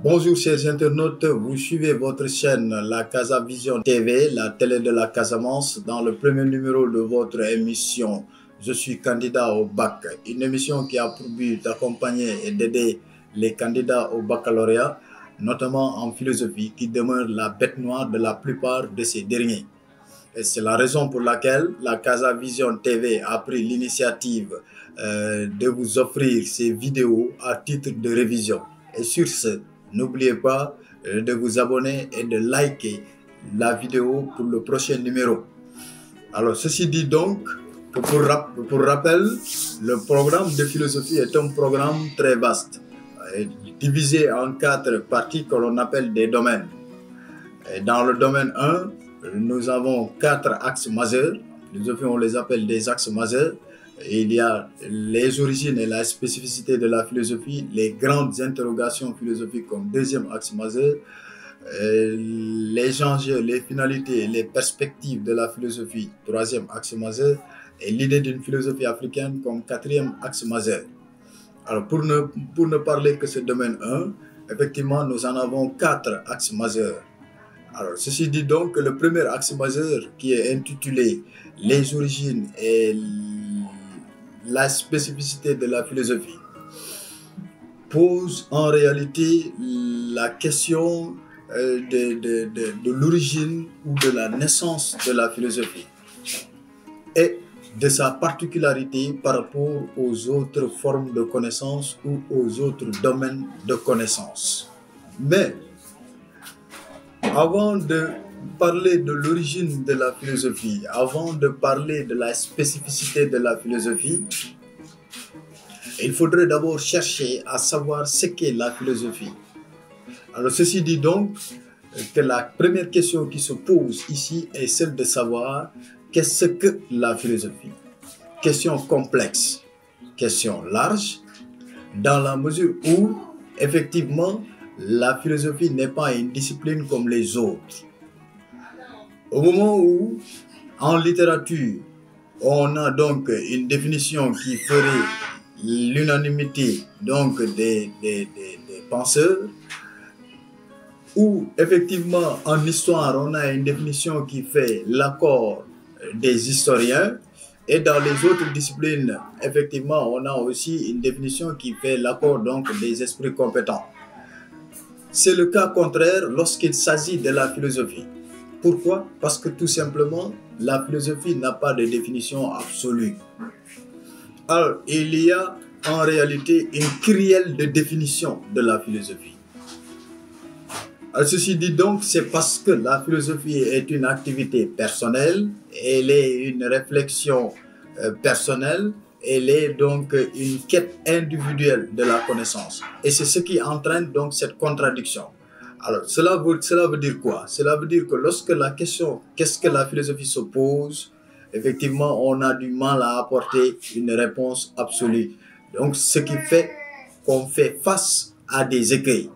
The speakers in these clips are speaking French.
Bonjour chers internautes, vous suivez votre chaîne La Casa Vision TV, la télé de la Casamance, dans le premier numéro de votre émission Je suis candidat au bac, une émission qui a pour but d'accompagner et d'aider les candidats au baccalauréat, notamment en philosophie, qui demeure la bête noire de la plupart de ces derniers. Et c'est la raison pour laquelle la Casa Vision TV a pris l'initiative de vous offrir ces vidéos à titre de révision. Et sur ce, n'oubliez pas de vous abonner et de liker la vidéo pour le prochain numéro. Alors, ceci dit donc, pour rappel, le programme de philosophie est un programme très vaste, divisé en 4 parties que l'on appelle des domaines. Et dans le domaine 1, nous avons 4 axes majeurs. On les appelle des axes majeurs. Il y a les origines et la spécificité de la philosophie, les grandes interrogations philosophiques comme deuxième axe majeur, les enjeux, les finalités, les perspectives de la philosophie, troisième axe majeur, et l'idée d'une philosophie africaine comme quatrième axe majeur. Alors pour ne parler que ce domaine 1, effectivement nous en avons 4 axes majeurs. Alors, ceci dit donc que le premier axe majeur qui est intitulé « Les origines et la spécificité de la philosophie » pose en réalité la question de l'origine ou de la naissance de la philosophie et de sa particularité par rapport aux autres formes de connaissance ou aux autres domaines de connaissance. Mais avant de parler de l'origine de la philosophie, avant de parler de la spécificité de la philosophie, il faudrait d'abord chercher à savoir ce qu'est la philosophie. Alors ceci dit donc que la première question qui se pose ici est celle de savoir qu'est-ce que la philosophie. Question complexe, question large, dans la mesure où effectivement la philosophie n'est pas une discipline comme les autres. Au moment où, en littérature, on a donc une définition qui ferait l'unanimité donc des penseurs, où effectivement en histoire on a une définition qui fait l'accord des historiens, et dans les autres disciplines, effectivement, on a aussi une définition qui fait l'accord donc des esprits compétents. C'est le cas contraire lorsqu'il s'agit de la philosophie. Pourquoi? Parce que tout simplement, la philosophie n'a pas de définition absolue. Alors, il y a en réalité une kyrielle de définition de la philosophie. Alors, ceci dit donc, c'est parce que la philosophie est une activité personnelle, elle est une réflexion personnelle, elle est donc une quête individuelle de la connaissance. Et c'est ce qui entraîne donc cette contradiction. Alors, cela veut dire quoi? Cela veut dire que lorsque la question « qu'est-ce que la philosophie » se pose, effectivement, on a du mal à apporter une réponse absolue. Donc, ce qui fait qu'on fait face à des écueils.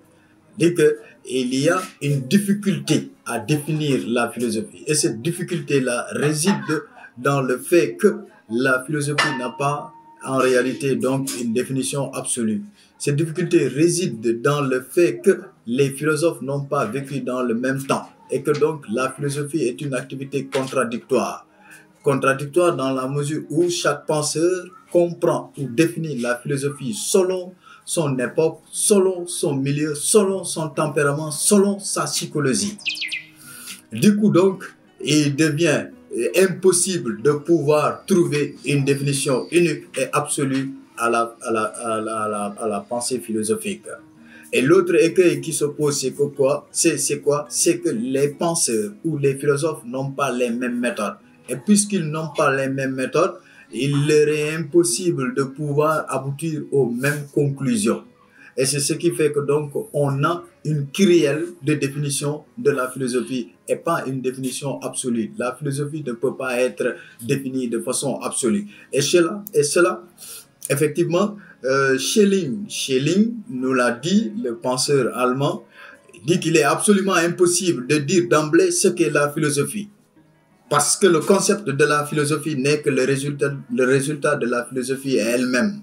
Dit qu'il y a une difficulté à définir la philosophie. Et cette difficulté-là réside dans le fait que la philosophie n'a pas en réalité donc une définition absolue. Cette difficulté réside dans le fait que les philosophes n'ont pas vécu dans le même temps et que donc la philosophie est une activité contradictoire. Contradictoire dans la mesure où chaque penseur comprend ou définit la philosophie selon son époque, selon son milieu, selon son tempérament, selon sa psychologie. Du coup donc, il devient impossible de pouvoir trouver une définition unique et absolue à la pensée philosophique. Et l'autre écueil qui se pose, c'est quoi? C'est que les penseurs ou les philosophes n'ont pas les mêmes méthodes. Et puisqu'ils n'ont pas les mêmes méthodes, il leur est impossible de pouvoir aboutir aux mêmes conclusions. Et c'est ce qui fait que donc on a une kyrielle de définition de la philosophie et pas une définition absolue. La philosophie ne peut pas être définie de façon absolue. Et cela effectivement, Schelling nous l'a dit, le penseur allemand, dit qu'il est absolument impossible de dire d'emblée ce qu'est la philosophie. Parce que le concept de la philosophie n'est que le résultat de la philosophie elle-même.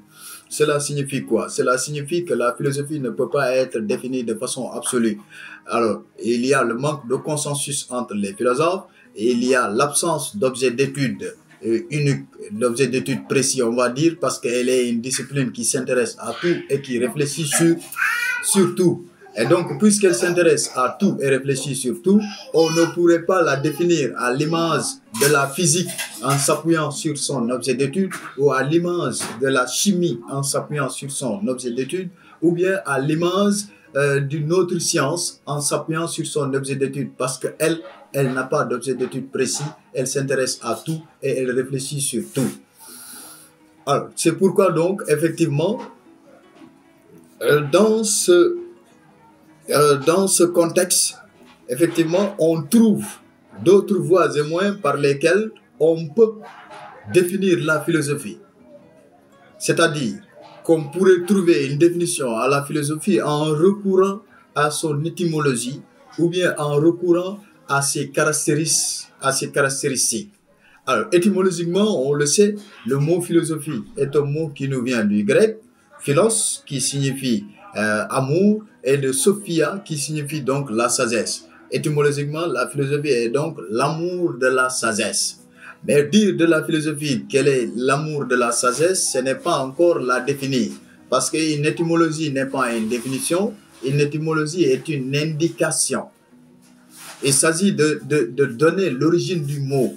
cela signifie quoi? Cela signifie que la philosophie ne peut pas être définie de façon absolue. Alors, il y a le manque de consensus entre les philosophes et il y a l'absence d'objet d'étude unique, d'objet d'étude précis, on va dire, parce qu'elle est une discipline qui s'intéresse à tout et qui réfléchit sur tout. Et donc, puisqu'elle s'intéresse à tout et réfléchit sur tout, on ne pourrait pas la définir à l'image de la physique en s'appuyant sur son objet d'étude, ou à l'image de la chimie en s'appuyant sur son objet d'étude, ou bien à l'image d'une autre science en s'appuyant sur son objet d'étude, parce qu'elle n'a pas d'objet d'étude précis, elle s'intéresse à tout et elle réfléchit sur tout. Alors, c'est pourquoi donc, effectivement, dans ce contexte, effectivement, on trouve d'autres voies et moyens par lesquels on peut définir la philosophie. C'est-à-dire qu'on pourrait trouver une définition à la philosophie en recourant à son étymologie ou bien en recourant à ses caractéristiques. Alors, étymologiquement, on le sait, le mot philosophie est un mot qui nous vient du grec, philos, qui signifie amour, et de sophia, qui signifie donc la sagesse. Étymologiquement, la philosophie est donc l'amour de la sagesse. Mais dire de la philosophie quel est l'amour de la sagesse, ce n'est pas encore la définir. Parce qu'une étymologie n'est pas une définition, une étymologie est une indication. Il s'agit de donner l'origine du mot.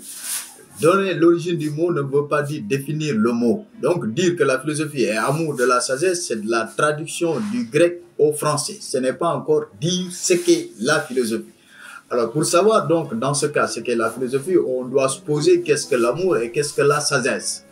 Donner l'origine du mot ne veut pas dire définir le mot. Donc, dire que la philosophie est amour de la sagesse, c'est de la traduction du grec au français. Ce n'est pas encore dire ce qu'est la philosophie. Alors, pour savoir donc, dans ce cas, ce qu'est la philosophie, on doit se poser qu'est-ce que l'amour et qu'est-ce que la sagesse.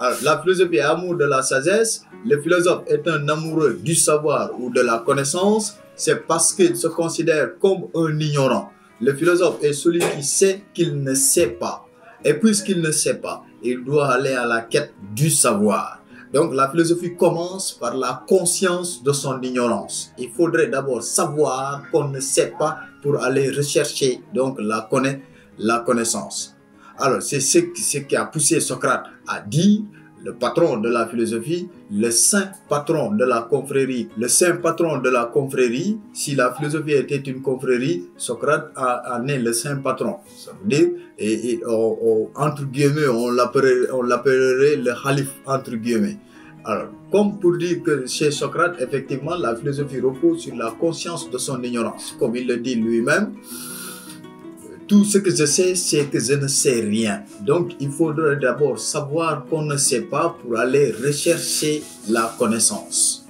Alors, la philosophie est amour de la sagesse. Le philosophe est un amoureux du savoir ou de la connaissance. C'est parce qu'il se considère comme un ignorant. Le philosophe est celui qui sait qu'il ne sait pas. Et puisqu'il ne sait pas, il doit aller à la quête du savoir. Donc la philosophie commence par la conscience de son ignorance. Il faudrait d'abord savoir qu'on ne sait pas pour aller rechercher donc la connaissance. Alors c'est ce qui a poussé Socrate à dire, le patron de la philosophie, le saint patron de la confrérie. Le saint patron de la confrérie, si la philosophie était une confrérie, Socrate en est le saint patron. Ça veut dire, entre guillemets, on l'appellerait le calife, entre guillemets. Alors, comme pour dire que chez Socrate, effectivement, la philosophie repose sur la conscience de son ignorance. Comme il le dit lui-même, tout ce que je sais, c'est que je ne sais rien. Donc, il faudrait d'abord savoir qu'on ne sait pas pour aller rechercher la connaissance.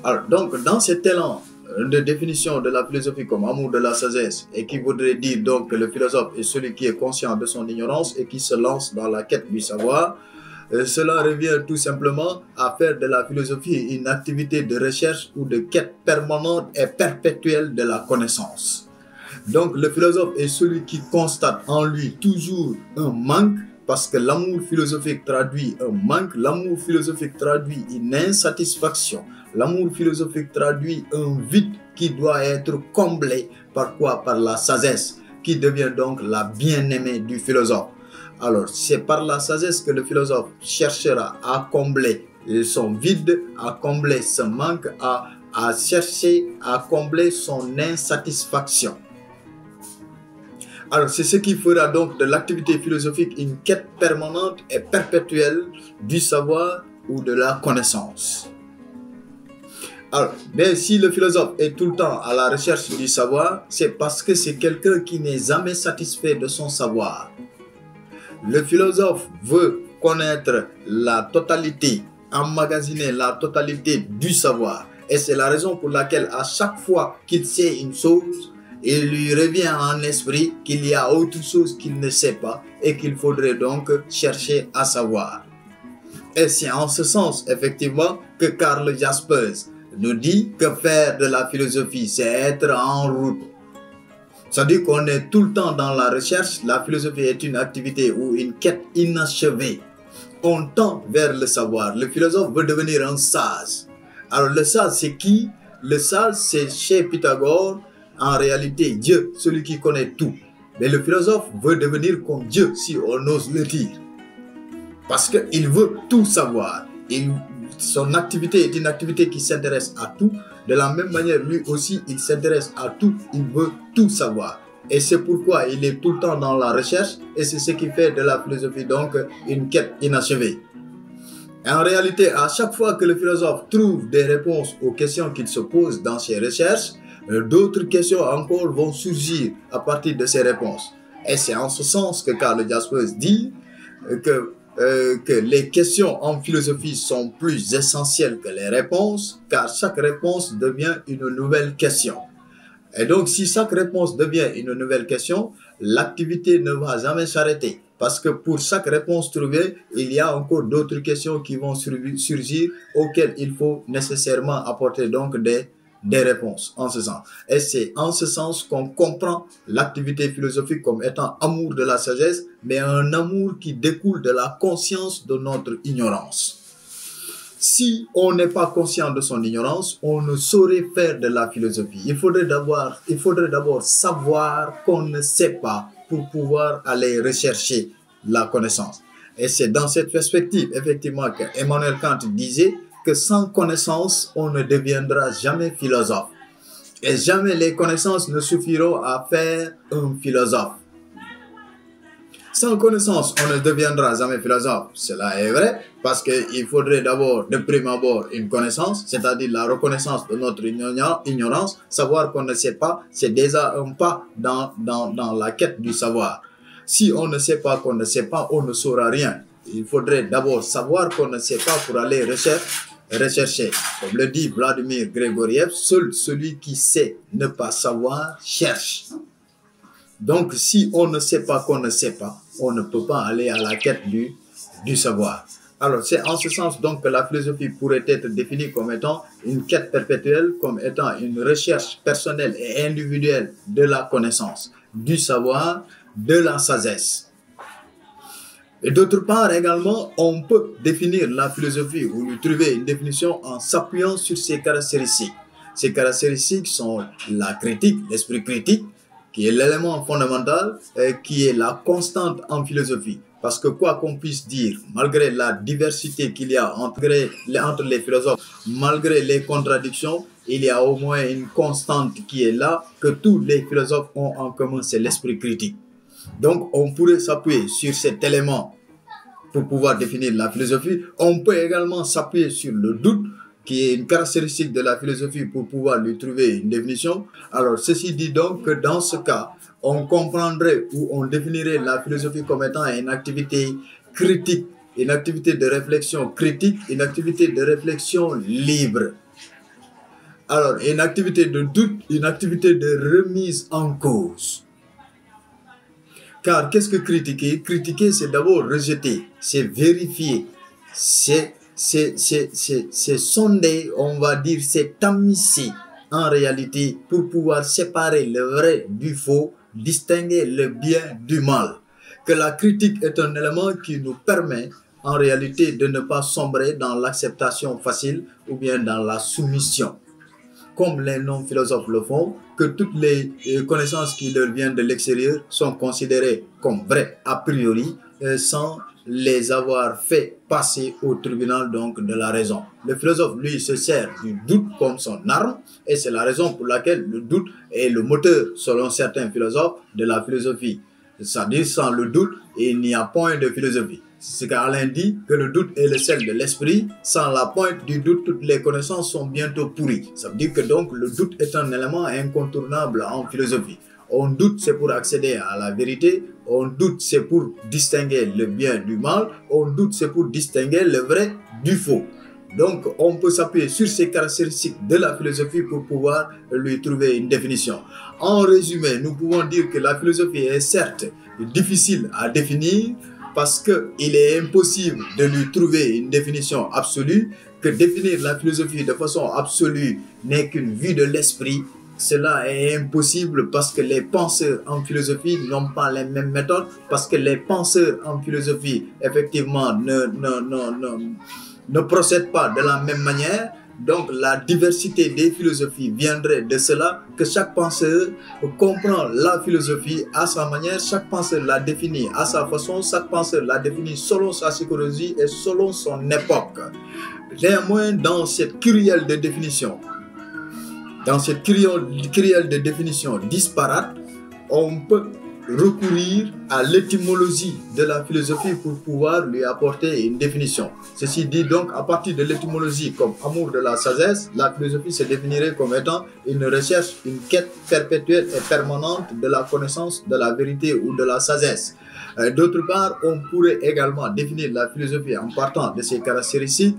Alors, donc, dans cet élan de définition de la philosophie comme amour de la sagesse, et qui voudrait dire donc que le philosophe est celui qui est conscient de son ignorance et qui se lance dans la quête du savoir, cela revient tout simplement à faire de la philosophie une activité de recherche ou de quête permanente et perpétuelle de la connaissance. Donc le philosophe est celui qui constate en lui toujours un manque, parce que l'amour philosophique traduit un manque, l'amour philosophique traduit une insatisfaction, l'amour philosophique traduit un vide qui doit être comblé par quoi? Par la sagesse, qui devient donc la bien-aimée du philosophe. Alors c'est par la sagesse que le philosophe cherchera à combler son vide, à combler ce manque, à chercher à combler son insatisfaction. Alors, c'est ce qui fera donc de l'activité philosophique une quête permanente et perpétuelle du savoir ou de la connaissance. Alors, mais si le philosophe est tout le temps à la recherche du savoir, c'est parce que c'est quelqu'un qui n'est jamais satisfait de son savoir. Le philosophe veut connaître la totalité, emmagasiner la totalité du savoir. Et c'est la raison pour laquelle à chaque fois qu'il sait une chose, il lui revient en esprit qu'il y a autre chose qu'il ne sait pas et qu'il faudrait donc chercher à savoir. Et c'est en ce sens, effectivement, que Karl Jaspers nous dit que faire de la philosophie, c'est être en route. C'est-à-dire qu'on est tout le temps dans la recherche. La philosophie est une activité ou une quête inachevée. On tend vers le savoir. Le philosophe veut devenir un sage. Alors le sage, c'est qui? Le sage, c'est chez Pythagore, en réalité, Dieu, celui qui connaît tout. Mais le philosophe veut devenir comme Dieu, si on ose le dire. Parce qu'il veut tout savoir. son activité est une activité qui s'intéresse à tout. De la même manière, lui aussi, il s'intéresse à tout, il veut tout savoir. Et c'est pourquoi il est tout le temps dans la recherche et c'est ce qui fait de la philosophie donc une quête inachevée. Et en réalité, à chaque fois que le philosophe trouve des réponses aux questions qu'il se pose dans ses recherches, d'autres questions encore vont surgir à partir de ces réponses. Et c'est en ce sens que Karl Jaspers dit que les questions en philosophie sont plus essentielles que les réponses, car chaque réponse devient une nouvelle question. Et donc, si chaque réponse devient une nouvelle question, l'activité ne va jamais s'arrêter. Parce que pour chaque réponse trouvée, il y a encore d'autres questions qui vont surgir auxquelles il faut nécessairement apporter donc des réponses en ce sens. Et c'est en ce sens qu'on comprend l'activité philosophique comme étant amour de la sagesse, mais un amour qui découle de la conscience de notre ignorance. Si on n'est pas conscient de son ignorance, on ne saurait faire de la philosophie. Il faudrait d'abord savoir qu'on ne sait pas pour pouvoir aller rechercher la connaissance. Et c'est dans cette perspective, effectivement, que Emmanuel Kant disait que sans connaissance, on ne deviendra jamais philosophe. Et jamais les connaissances ne suffiront à faire un philosophe. Sans connaissance, on ne deviendra jamais philosophe. Cela est vrai parce qu'il faudrait d'abord, de prime abord, une connaissance, c'est-à-dire la reconnaissance de notre ignorance. Savoir qu'on ne sait pas, c'est déjà un pas dans la quête du savoir. Si on ne sait pas qu'on ne sait pas, on ne saura rien. Il faudrait d'abord savoir qu'on ne sait pas pour aller rechercher. Comme le dit Vladimir Grigoriev, seul celui qui sait ne pas savoir cherche. Donc, si on ne sait pas qu'on ne sait pas, on ne peut pas aller à la quête du savoir. Alors, c'est en ce sens donc que la philosophie pourrait être définie comme étant une quête perpétuelle, comme étant une recherche personnelle et individuelle de la connaissance, du savoir, de la sagesse. Et d'autre part également, on peut définir la philosophie ou lui trouver une définition en s'appuyant sur ses caractéristiques. Ces caractéristiques sont la critique, l'esprit critique, qui est l'élément fondamental, qui est la constante en philosophie. Parce que quoi qu'on puisse dire, malgré la diversité qu'il y a entre les philosophes, malgré les contradictions, il y a au moins une constante qui est là, que tous les philosophes ont en commun, c'est l'esprit critique. Donc, on pourrait s'appuyer sur cet élément pour pouvoir définir la philosophie. On peut également s'appuyer sur le doute, qui est une caractéristique de la philosophie pour pouvoir lui trouver une définition. Alors, ceci dit donc que dans ce cas, on comprendrait ou on définirait la philosophie comme étant une activité critique, une activité de réflexion critique, une activité de réflexion libre. Alors, une activité de doute, une activité de remise en cause. Car qu'est-ce que critiquer? Critiquer, c'est d'abord rejeter, c'est vérifier, c'est sonder, on va dire, c'est tamiser en réalité pour pouvoir séparer le vrai du faux, distinguer le bien du mal. Que la critique est un élément qui nous permet en réalité de ne pas sombrer dans l'acceptation facile ou bien dans la soumission. Comme les non-philosophes le font, que toutes les connaissances qui leur viennent de l'extérieur sont considérées comme vraies a priori sans les avoir fait passer au tribunal donc de la raison. Le philosophe, lui, se sert du doute comme son arme et c'est la raison pour laquelle le doute est le moteur, selon certains philosophes, de la philosophie. C'est-à-dire, sans le doute, il n'y a point de philosophie. C'est qu'Alain dit que le doute est le sel de l'esprit. Sans la pointe du doute, toutes les connaissances sont bientôt pourries. Ça veut dire que donc le doute est un élément incontournable en philosophie. On doute, c'est pour accéder à la vérité. On doute, c'est pour distinguer le bien du mal. On doute, c'est pour distinguer le vrai du faux. Donc, on peut s'appuyer sur ces caractéristiques de la philosophie pour pouvoir lui trouver une définition. En résumé, nous pouvons dire que la philosophie est certes difficile à définir parce qu'il est impossible de lui trouver une définition absolue, que définir la philosophie de façon absolue n'est qu'une vue de l'esprit. Cela est impossible parce que les penseurs en philosophie n'ont pas les mêmes méthodes, parce que les penseurs en philosophie, effectivement, ne procèdent pas de la même manière. Donc, la diversité des philosophies viendrait de cela que chaque penseur comprend la philosophie à sa manière, chaque penseur la définit à sa façon, chaque penseur la définit selon sa psychologie et selon son époque. Néanmoins, dans cette kyrielle de définition, de définition disparate, on peut recourir à l'étymologie de la philosophie pour pouvoir lui apporter une définition. Ceci dit donc, à partir de l'étymologie comme amour de la sagesse, la philosophie se définirait comme étant une recherche, une quête perpétuelle et permanente de la connaissance de la vérité ou de la sagesse. D'autre part, on pourrait également définir la philosophie en partant de ses caractéristiques,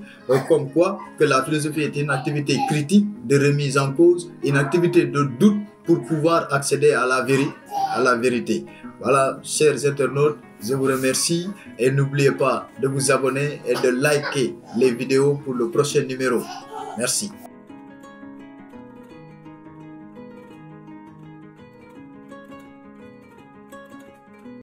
comme quoi que la philosophie est une activité critique de remise en cause, une activité de doute pour pouvoir accéder à la vérité. Voilà, chers internautes, je vous remercie et n'oubliez pas de vous abonner et de liker les vidéos pour le prochain numéro. Merci.